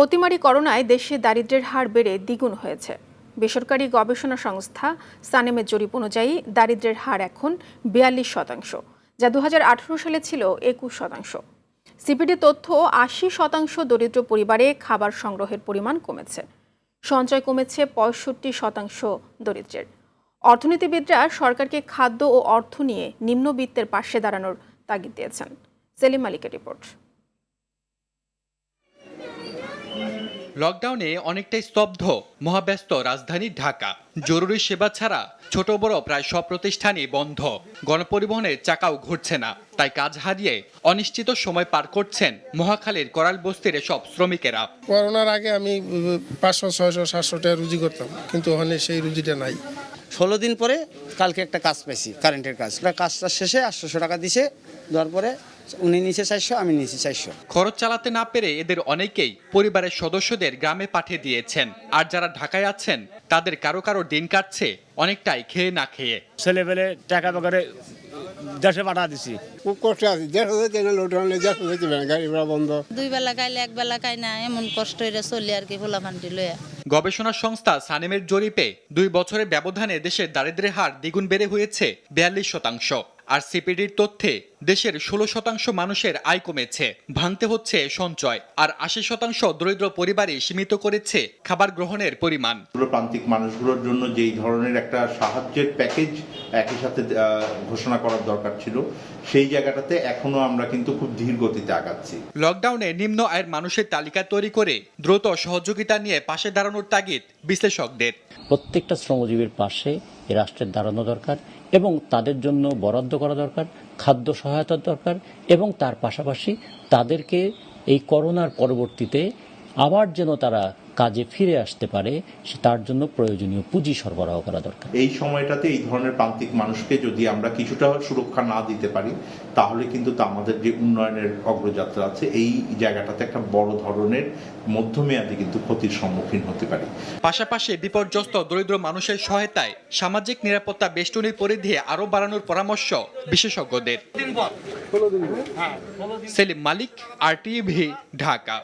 অতিমারি করোনায় দেশে দারিদ্র্যের হার বেড়ে দ্বিগুণ হয়েছে। বেসরকারি গবেষণা সংস্থা সানেমের জরিপ অনুযায়ী দারিদ্র্যের হার এখন ৪২%, যা ২০১৮ সালে ছিল ২১%। সিপিডি তথ্য ৮০% দরিদ্র পরিবারে খাবার সংগ্রহের পরিমাণ কমেছে। সঞ্চয় কমেছে ৬৫% দরিদ্রের। অর্থনীতিবিদরা সরকারকে খাদ্য ও অর্থ নিয়ে নিম্নবিত্তের পাশে দাঁড়ানোর তাগিদ দিয়েছেন। সেলিম মালিকের রিপোর্ট। লকডাউনে অনেকটাই স্তব্ধ মহাব্যস্ত রাজধানী ঢাকা। জরুরি সেবা ছাড়া ছোট বড় প্রায় সব প্রতিষ্ঠানই বন্ধ। গণপরিবহনের চাকাও ঘুরছে না। তাই কাজ হারিয়ে অনিশ্চিত সময় পার করছেন মহাখালীর করাল বস্তির এসব শ্রমিকেরা। করোনার আগে আমি 500, 600, 700 টাকা রুজি করতাম, কিন্তু ওখানে সেই রুজিটা নাই। 16 দিন পরে কালকে একটা কাজ পাইছি, কারেন্টের কাজ। কাজটা শেষে 800 টাকা দিছে, দেওয়ার পরে উনি নিচে 400, আমি নিচে 400। খরচ চালাতে না পেরে এদের অনেকেই পরিবারের সদস্যদের গ্রামে পাঠিয়ে দিয়েছেন। আর যারা ঢাকায় আছেন তাদের কারো কারো দিন কাটছে অনেকটাই খেয়ে না খেয়ে। ছেলেবেলে টাকা পকেটে দেশে পাঠা দিছি। খুব কষ্ট আছে, গাড়ি ঘোড়া বন্ধ। 2 বেলা খাইলে 1 বেলা খাই না, এমন কষ্ট হইরা চলি আর কি পোলাপান্টি লইয়া। গবেষণা সংস্থা সানেমের জরিপে 2 বছরের ব্যবধানে দেশের দারিদ্র্যের হার দ্বিগুণ বেড়ে হয়েছে 42%। আর সিপিডির তথ্যে দেশের 16% মানুষের আয় কমেছে, ভাঙতে হচ্ছে সঞ্চয়। আর 80% দরিদ্র পরিবারই সীমিত করেছে খাবার গ্রহণের পরিমাণ। প্রান্তিক মানুষগুলোর জন্য যেই ধরনের একটা সাহায্যের প্যাকেজ একই সাথে ঘোষণা করার দরকার ছিল, সেই জায়গাটাতে এখনো আমরা কিন্তু খুব ধীর গতিতে আগাচ্ছি। লকডাউনে নিম্ন আয়ের মানুষের তালিকা তৈরি করে দ্রুত সহযোগিতা নিয়ে পাশে দাঁড়ানোর তাগিদ বিশ্লেষকদের। প্রত্যেকটা শ্রমজীবীর পাশে এ রাষ্ট্রের দাঁড়ানো দরকার এবং তাদের জন্য বরাদ্দ করা দরকার, খাদ্য সহায়তার দরকার এবং তার পাশাপাশি তাদেরকে এই করোনার পরবর্তীতে আবার যেন তারা কাজে ফিরে আসতে পারে তার জন্য প্রয়োজনীয় পুঁজি সরবরাহ করা দরকার। এই সময়টাতে এই ধরনের প্রান্তিক মানুষকে যদি আমরা কিছুটা সুরক্ষা না দিতে পারি, তাহলে কিন্তু আমাদের যে উন্নয়নের অগ্রযাত্রা আছে এই জায়গাটাতে একটা বড় ধরনের মধ্যমেয়াদী কিন্তু ক্ষতির সম্মুখীন হতে পারি। পাশাপাশি বিপর্যস্ত দরিদ্র মানুষের সহায়তায় সামাজিক নিরাপত্তা বেষ্টনীর পরিধি আরও বাড়ানোর পরামর্শ বিশেষজ্ঞদের। সেলিম মালিক, RTV, ঢাকা।